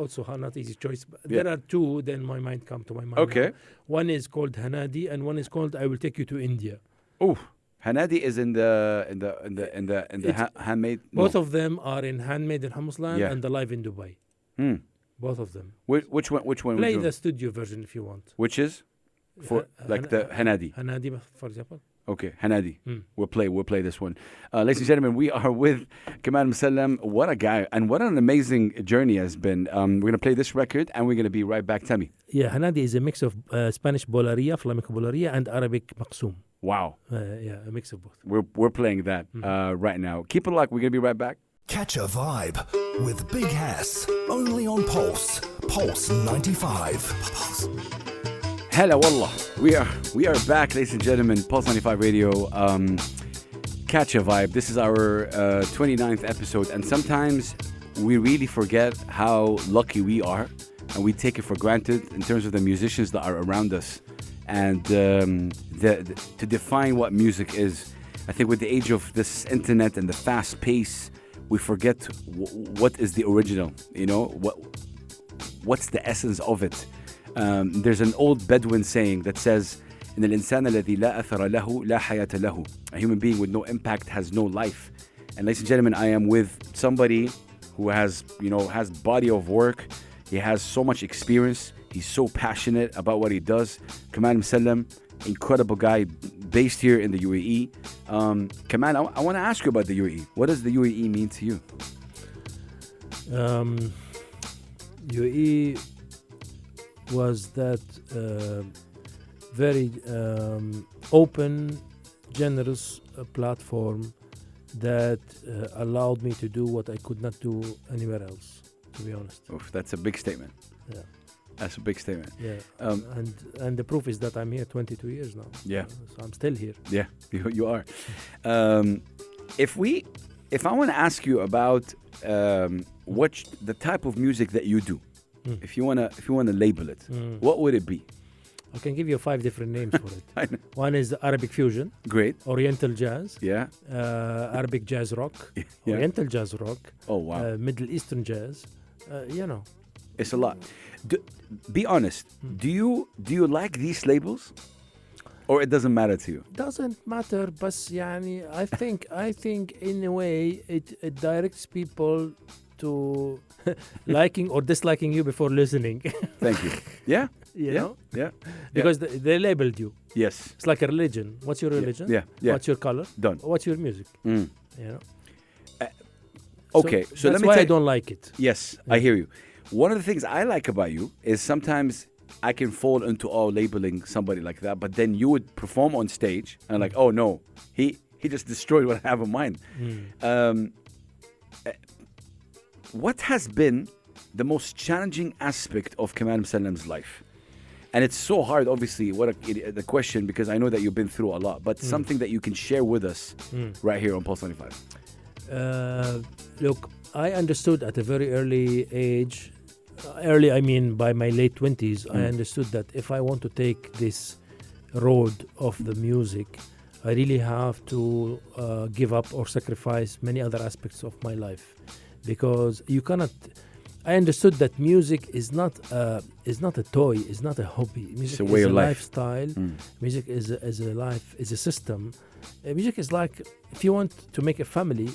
Also not easy choice. But there are two then my mind come to my mind. Okay. Now. One is called Hanadi and one is called I Will Take You to India. Oh, Hanadi is in the handmade. Both of them are in Handmade in Hummusland and the Live in Dubai. Both of them. Which one? Play the studio version if you want. Which is for like the Hanadi. Hanadi, for example. Okay, Hanadi. We'll play this one. Ladies and gentlemen, we are with Kamal Musallam. What a guy, and what an amazing journey has been. We're going to play this record, and we're going to be right back. Tell me. Yeah, Hanadi is a mix of Spanish bolaria, flamenco bolaria, and Arabic maqsoom. Wow. Yeah, a mix of both. We're playing that right now. Keep it locked. We're going to be right back. Catch a vibe with Big Hass, only on Pulse 95. Hello, wallah. We are back, ladies and gentlemen. Pulse 95 Radio. Catch a vibe. This is our 29th episode, and sometimes we really forget how lucky we are, and we take it for granted in terms of the musicians that are around us. And to define what music is, I think with the age of this internet and the fast pace, we forget what is the original. You know, what's the essence of it. There's an old Bedouin saying that says, إن الإنسان الذي لا أثر له لا حياة له. A human being with no impact has no life. And ladies and gentlemen, I am with somebody who has body of work. He has so much experience. He's so passionate about what he does. Kamal Musallam, incredible guy, based here in the UAE. Kamal, I want to ask you about the UAE. What does the UAE mean to you? UAE was that very open generous platform that allowed me to do what I could not do anywhere else, to be honest. Oof, that's a big statement. Yeah. That's a big statement. Yeah. And the proof is that I'm here 22 years now. Yeah. So I'm still here. Yeah, you are. If I want to ask you about the type of music that you do, if you wanna label it, what would it be? I can give you 5 different names for it. One is Arabic fusion, Great. Oriental jazz, Yeah. Arabic jazz rock, Yeah. Oriental jazz rock, Oh wow. Middle Eastern jazz. It's a lot. Be honest. Do you like these labels, or it doesn't matter to you? Doesn't matter, but I think in a way it directs people to liking or disliking you before listening. Thank you. Yeah. you know, Yeah. because they labeled you. Yes. It's like a religion. What's your religion? Yeah. What's your color? Done. What's your music? Mm. You know. Okay. So that's let me why tell I don't like it. Yes, I hear you. One of the things I like about you is sometimes I can fall into labeling somebody like that, but then you would perform on stage and like, oh no, he just destroyed what I have in mind. What has been the most challenging aspect of Kamal Musallam's life? And it's so hard, obviously, the question, because I know that you've been through a lot, but something that you can share with us right here on Pulse 95. Look, I understood at a very early age, I mean by my late 20s, I understood that if I want to take this road of the music, I really have to give up or sacrifice many other aspects of my life, because you cannot. I understood that music is not a toy, is not a hobby. Music it's a way is of a life. lifestyle. Music is a life, is a system. Music is like, if you want to make a family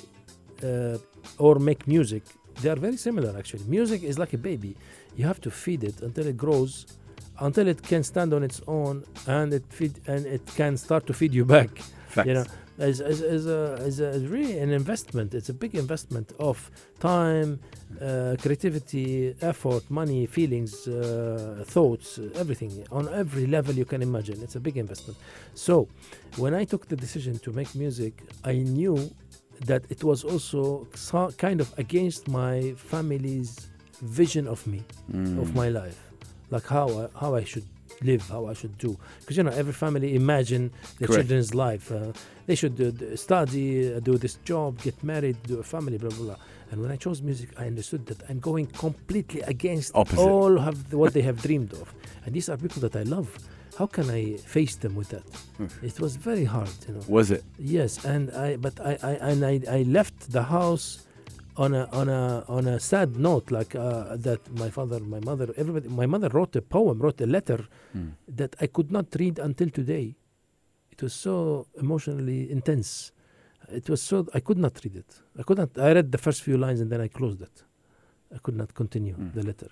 or make music, they are very similar actually. Music is like a baby. You have to feed it until it grows, until it can stand on its own, and it can start to feed you back. Facts. You know, as really an investment. It's a big investment of time, creativity, effort, money, feelings, thoughts, everything on every level you can imagine. It's a big investment. So when I took the decision to make music, I knew that it was also kind of against my family's vision of me, of my life, like how I should live, how I should do. Because every family imagine the Correct. children's life. They should study, do this job, get married, do a family, blah blah blah. And when I chose music, I understood that I'm going completely against Opposite. all what they have dreamed of. And these are people that I love. How can I face them with that? It was very hard, Was it? Yes, and I I left the house on a sad note, like that my father, my mother, everybody. My mother wrote a letter that I could not read until today. It was so emotionally intense. It was so I could not read it. I read the first few lines and then I closed it. I could not continue the letter.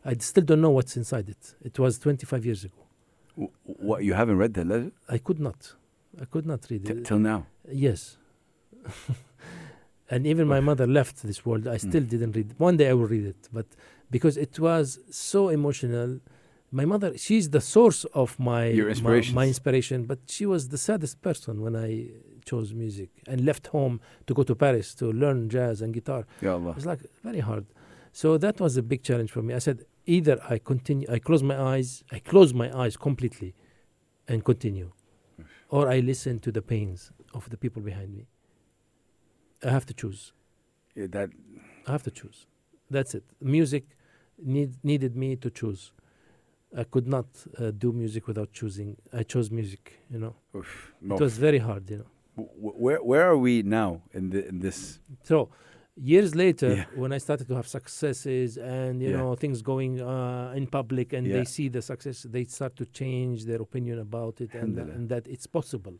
I still don't know what's inside it. It was 25 years ago. What, you haven't read the letter? I could not read it. Till now? Yes. And even my mother left this world, I still didn't read it. One day I will read it, but because it was so emotional. My mother, she's the source of my inspiration, but she was the saddest person when I chose music and left home to go to Paris to learn jazz and guitar. Ya Allah. It was like very hard. So that was a big challenge for me. I said, either I close my eyes completely and continue, or I listen to the pains of the people behind me. I have to choose. I have to choose. That's it. Music needed me to choose. I could not do music without choosing. I chose music, Oof, It was very hard, Where are we now in this? So, years later, Yeah. when I started to have successes and, things going in public and they see the success, they start to change their opinion about it and that it's possible.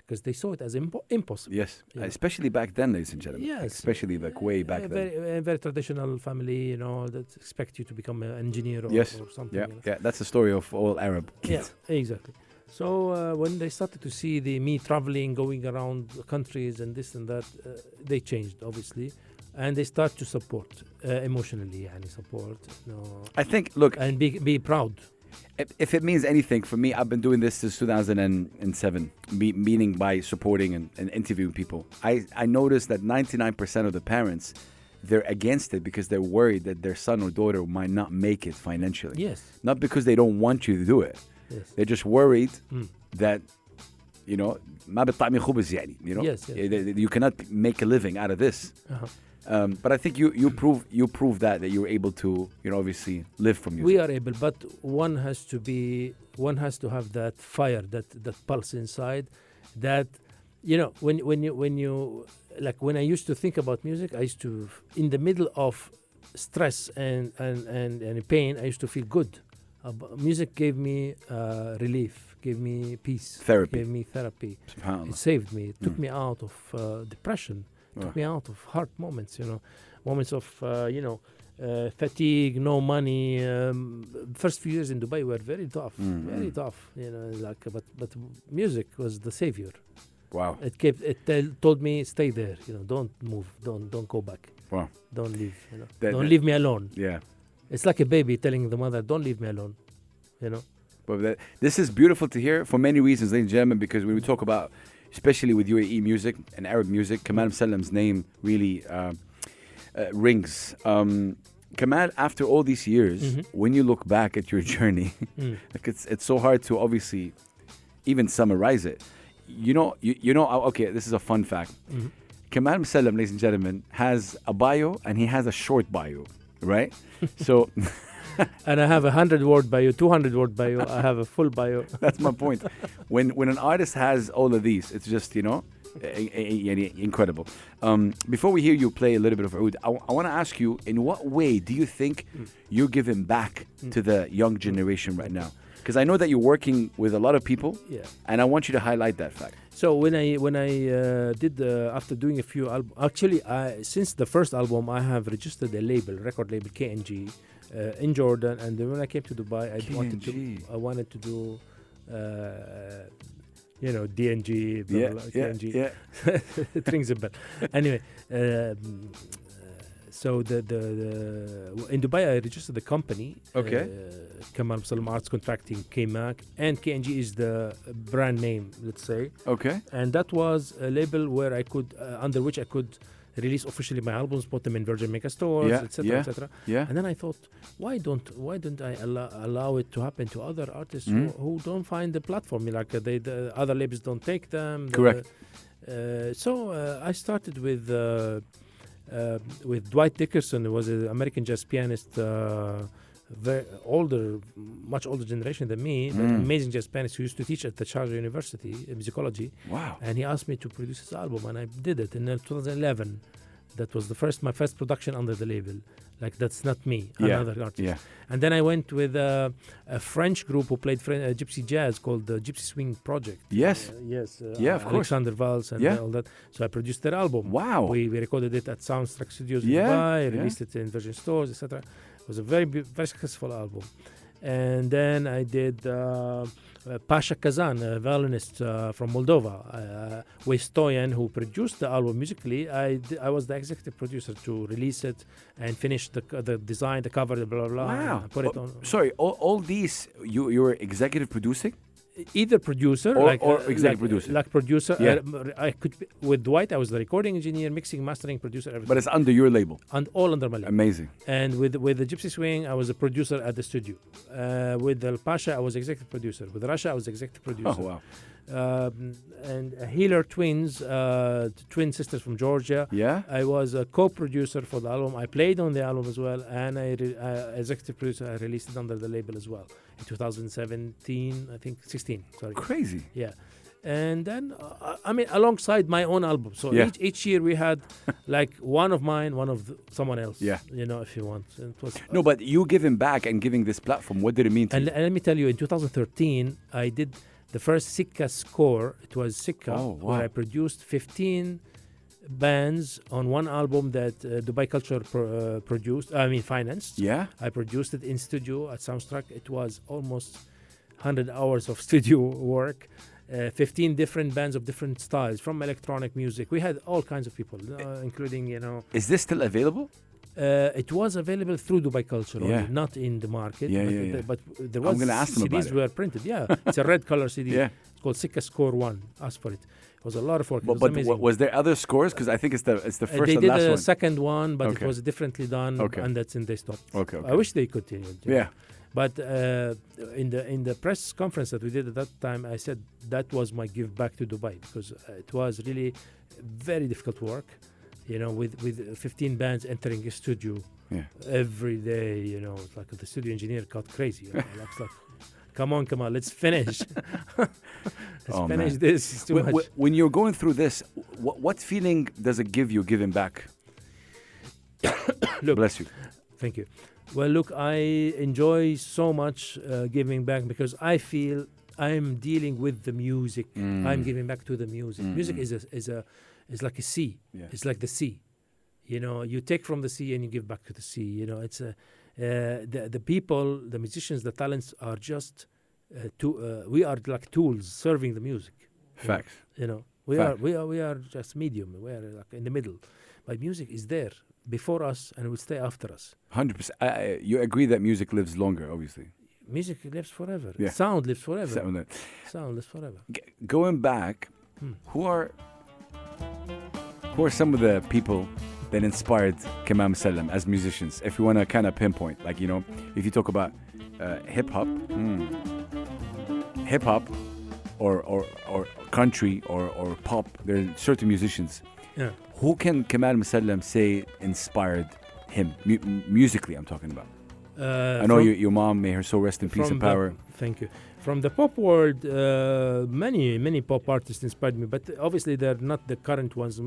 Because they saw it as impossible. Yes, especially back then, ladies and gentlemen. Yes. Especially like way back then. A very traditional family, that expect you to become an engineer or something. Yeah, that's the story of all Arab kids. Yeah, exactly. So when they started to see me traveling, going around countries and this and that, they changed, obviously. And they start to support emotionally, support. I think, look. And be proud. If it means anything for me, I've been doing this since 2007, meaning by supporting and interviewing people. I noticed that 99% of the parents, they're against it because they're worried that their son or daughter might not make it financially. Yes. Not because they don't want you to do it. Yes. They're just worried that, you know, ما بتطعمي خبز يعني, you know, Yes, yes. you cannot make a living out of this. But I think you prove that you're able to, you know, obviously live from music. We are able, but one has to have that fire, that pulse inside, that, you know, when you like, when I used to think about music, I used to, in the middle of stress and pain, I used to feel good. Music gave me relief, gave me peace, Therapy. gave me therapy. SubhanAllah. It saved me. It took me out of depression. Took me out of hard moments, you know, moments of, fatigue, no money. First few years in Dubai were very tough, very tough, you know, like, but music was the savior. Wow. It told me, stay there, you know, don't move, don't go back. Wow. Don't leave, you know, Don't leave me alone. Yeah. It's like a baby telling the mother, don't leave me alone, you know. But this is beautiful to hear for many reasons, ladies and gentlemen, because when we talk about, especially with UAE music and Arab music, Kamal Musallam's name really rings. Kamal, after all these years, when you look back at your journey, like it's so hard to obviously even summarize it. You know, okay, this is a fun fact. Kamal Musallam, ladies and gentlemen, has a bio and he has a short bio, right? So... And I have 100-word bio, 200-word bio. I have a full bio. That's my point. When an artist has all of these, it's just, you know, incredible. Before we hear you play a little bit of oud, I want to ask you, in what way do you think you're giving back to the young generation right now? Because I know that you're working with a lot of people, and I want you to highlight that fact. So when I did after doing a few albums, actually, since the first album, I have registered a record label, KNG. In Jordan, and then when I came to Dubai, I wanted to do, you know, DNG, blah, blah, KNG. Yeah. It rings a bell. Anyway, so the in Dubai I registered the company. Okay. Kamal Musallam Arts Contracting, KMAC, and KNG is the brand name, let's say. Okay. And that was a label where I could, under which I could release officially my albums, put them in Virgin Mega stores, etc., etc. Yeah. And then I thought, why don't I allow it to happen to other artists who don't find the platform? Like the other labels don't take them. Correct. So I started with Dwight Dickerson, who was an American jazz pianist, much older generation than me, but amazing jazz pianist who used to teach at the Sharjah University in musicology. Wow. And he asked me to produce his album, and I did it in 2011. That was my first production under the label. Like, that's not me, another artist. Yeah. And then I went with a French group who played gypsy jazz called the Gypsy Swing Project. Yes. Of course. Alexander Valls and all that. So I produced their album. Wow. We recorded it at Soundtrack Studios in Dubai, released it in Virgin stores, etc. It was a very successful album. And then I did Pasha Kazan, a violinist from Moldova, with Stoyan, who produced the album musically. I was the executive producer to release it and finish the design, the cover, blah, blah, blah. Wow. Put it on. Sorry, all these, you were executive producing? Either producer or executive producer. Like producer. Yeah. I could with Dwight. I was the recording engineer, mixing, mastering, producer, everything. But it's under your label. And all under my label. Amazing. And with the Gypsy Swing, I was a producer at the studio. With El Pasha, I was executive producer. With Rasha, I was executive producer. Oh wow. And Healer Twins, twin sisters from Georgia. Yeah. I was a co-producer for the album. I played on the album as well, and I executive producer. I released it under the label as well in 2017, I think 16. Sorry. Crazy. Yeah. And then, alongside my own album. So each year we had like one of mine, one of someone else. Yeah. You know, if you want. It was, no, but you giving back and giving this platform, what did it mean to you? And let me tell you, in 2013, I did the first Sikka score. It was Sikka, where I produced 15 bands on one album that Dubai Culture financed. Yeah. I produced it in studio at Soundtrack. It was almost 100 hours of studio work. 15 different bands of different styles, from electronic music. We had all kinds of people, including, Is this still available? It was available through Dubai Culture, Yeah. only, not in the market. Yeah, but, yeah, yeah. but there I'm was gonna ask them about CDs it. were printed. Yeah, it's a red color CD. Yeah. It's called Sikka Score 1. Ask for it. It was a lot of work. It was But amazing. was there other scores? Because I think it's the first They and did last a one. second one, but Okay. it was differently done, Okay. and that's and they stopped. Okay, I okay. wish they continued. you know. Yeah. But in the press conference that we did at that time, I said that was my give back to Dubai, because it was really very difficult work, with 15 bands entering a studio Yeah. every day. It's like the studio engineer got crazy. Like, come on, let's finish. Let's Oh, finish man. this. It's too much. When you're going through this, what feeling does it give you giving back? Look, Bless you. Thank you. Well, look, I enjoy so much giving back, because I feel I'm dealing with the music. I'm giving back to the music. Music is like a sea. Yeah. It's like the sea. You take from the sea and you give back to the sea. It's the people, the musicians, the talents are just we are like tools serving the music. Facts. We Fact. are just medium. We are like in the middle. But music is there before us and will stay after us. 100%. You agree that music lives longer, obviously. Music lives forever. Yeah. Sound lives forever. So, Sound lives forever. going back, who are some of the people that inspired Kamal Musallam as musicians? If you want to kind of pinpoint, if you talk about hip hop, or country or pop, there are certain musicians. Yeah. Who can Kamal Musallam say inspired him musically? I'm talking about. I know your mom, may her soul rest in peace and power. Thank you. From the pop world, many pop artists inspired me, but obviously they're not the current ones.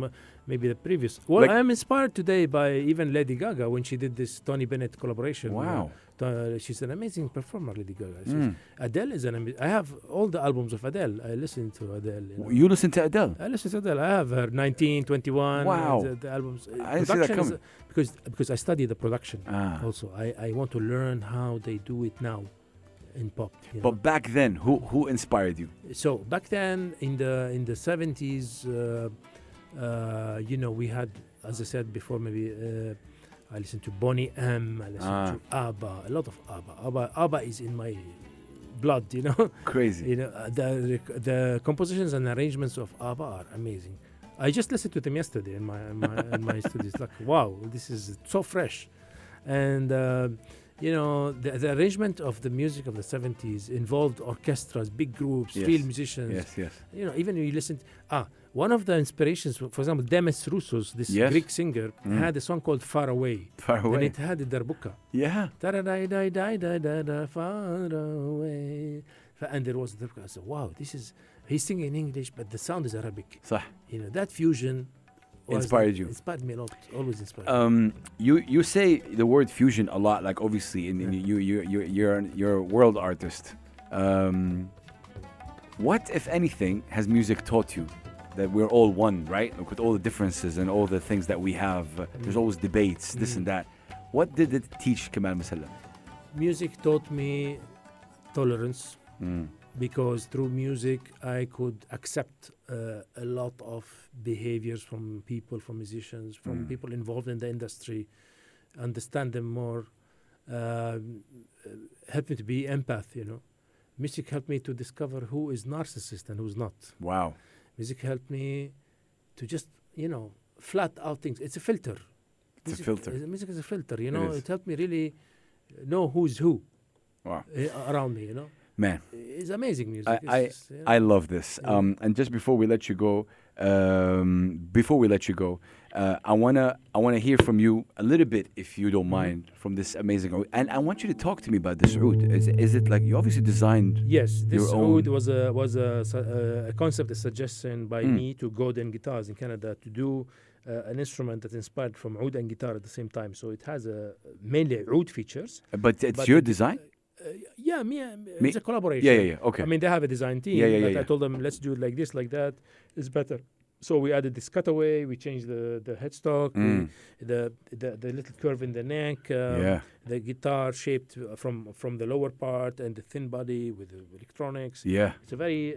Maybe the previous. Well, I am inspired today by even Lady Gaga when she did this Tony Bennett collaboration. Wow. She's an amazing performer, Lady Gaga. Adele is I have all the albums of Adele. I listen to Adele. You listen to Adele? I listen to Adele. I have her 1921. Wow. The albums. I didn't see that coming. Because I study the production. Also, I want to learn how they do it now in pop. But back then, who inspired you? So back then in the 70s, we had, as I said before, maybe I listened to Boney M. I listened to ABBA, a lot of ABBA. ABBA is in my blood, Crazy. The compositions and arrangements of ABBA are amazing. I just listened to them yesterday in my studio. It's like, wow, this is so fresh. And the arrangement of the music of the 70s involved orchestras, big groups, field musicians. Yes. Even when you listen one of the inspirations, for example, Demis Roussos, this Greek singer, had a song called Far Away. Far Away. And it had a darbuka. Yeah. Far away. And there was the darbuka. I said, wow, he's singing in English, but the sound is Arabic. صح. That fusion inspired you. Inspired me a lot. Always inspired me. You say the word fusion a lot, like obviously you're a world artist. What, if anything, has music taught you? That we're all one, right? Like with all the differences and all the things that we have, there's always debates, this and that. What did it teach Kamal Musallam? Music taught me tolerance, because through music I could accept a lot of behaviors from people, from musicians, from people involved in the industry, understand them more, help me to be empath, Music helped me to discover who is narcissist and who's not. Wow. Music helped me to just, flat out things. It's a filter. It's a filter. Music is a filter, is. It helped me really know who's who. Wow. Around me, Man. It's amazing music. I love this. And just before we let you go, I wanna hear from you a little bit, if you don't mind, from this amazing oud. And I want you to talk to me about this oud. Is it like you obviously designed? Yes, this your own? oud was a concept, a suggestion by me to Golden Guitars in Canada to do an instrument that inspired from oud and guitar at the same time. So it has mainly oud features. But it's your design? It's a collaboration. Yeah. Okay. I mean, they have a design team. Yeah. I told them, let's do it like this, like that. It's better. So we added this cutaway. We changed the headstock, the little curve in the neck, the guitar shaped from the lower part, and the thin body with the electronics. Yeah. It's a very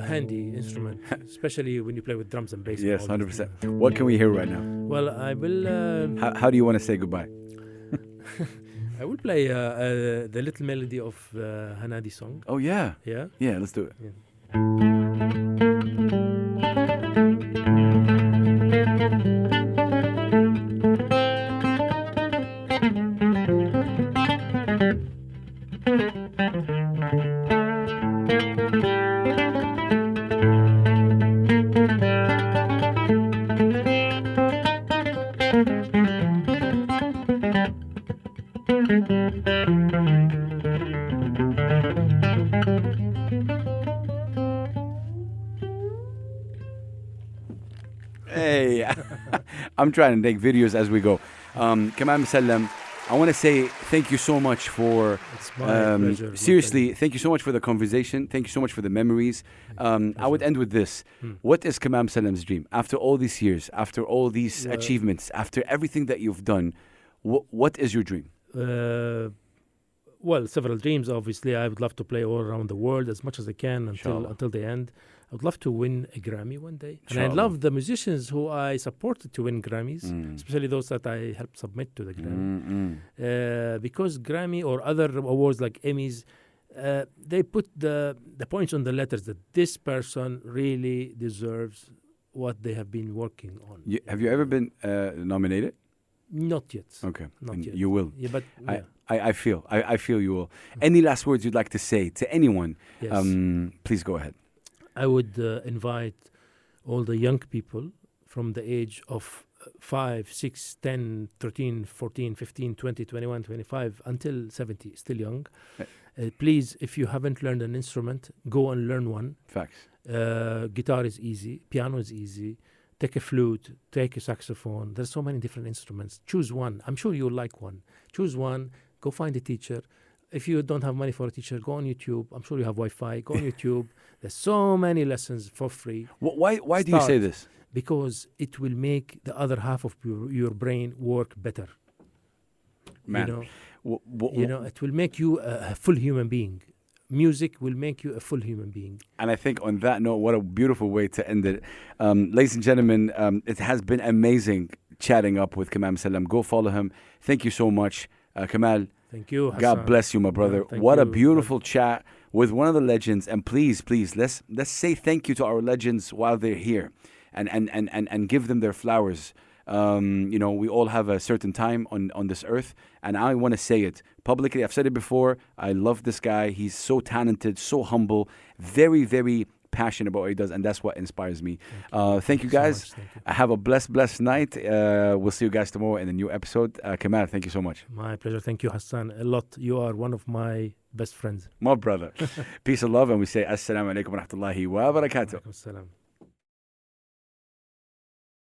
handy instrument, especially when you play with drums and bass. Yes, 100%. What can we hear right now? Well, I will. How do you want to say goodbye? I will play the little melody of Hanadi song. Oh yeah. Yeah. Yeah. Let's do it. Yeah. Hey, I'm trying to take videos as we go. Kamal Musallam, I want to say thank you so much for. It's my pleasure. Seriously, thank you so much for the conversation. Thank you so much for the memories. I would end with this. What is Kamal Musallam's dream? After all these years, after all these achievements, after everything that you've done, what is your dream? Well, several dreams, obviously. I would love to play all around the world as much as I can until the end. I would love to win a Grammy one day. And I love the musicians who I supported to win Grammys, especially those that I helped submit to the Grammy. Because Grammy or other awards like Emmys, they put the points on the letters that this person really deserves what they have been working on. Have you ever been nominated? Not yet. Okay. Not yet. You will. Yeah, but yeah. I feel you will. Any last words you'd like to say to anyone? Yes. Please go ahead. I would invite all the young people from the age of 5, 6, 10, 13, 14, 15, 20, 21, 25 until 70, still young. Please, if you haven't learned an instrument, go and learn one. Facts. Guitar is easy. Piano is easy. Take a flute. Take a saxophone. There's so many different instruments. Choose one. I'm sure you'll like one. Choose one. Go find a teacher. If you don't have money for a teacher, go on YouTube. I'm sure you have Wi-Fi. Go on YouTube. There's so many lessons for free. Why do you say this? Because it will make the other half of your brain work better. Man. It will make you a full human being. Music will make you a full human being. And I think on that note, what a beautiful way to end it. Ladies and gentlemen, it has been amazing chatting up with Kamal Musallam. Go follow him. Thank you so much. Kamal, thank you, Hassan. God bless you, my brother. What a beautiful chat with one of the legends. And please, let's say thank you to our legends while they're here and give them their flowers. We all have a certain time on this earth, and I want to say it publicly. I've said it before. I love this guy. He's so talented, so humble, very, very passionate about what he does, and that's what inspires me. Thank you guys. So thank you. Have a blessed night. We'll see you guys tomorrow in a new episode. Kamal, thank you so much. My pleasure. Thank you, Hassan, a lot. You are one of my best friends. My brother. Peace and love, and we say assalamu alaikum wa rahmatullahi wa barakatuh. Alaikum salam.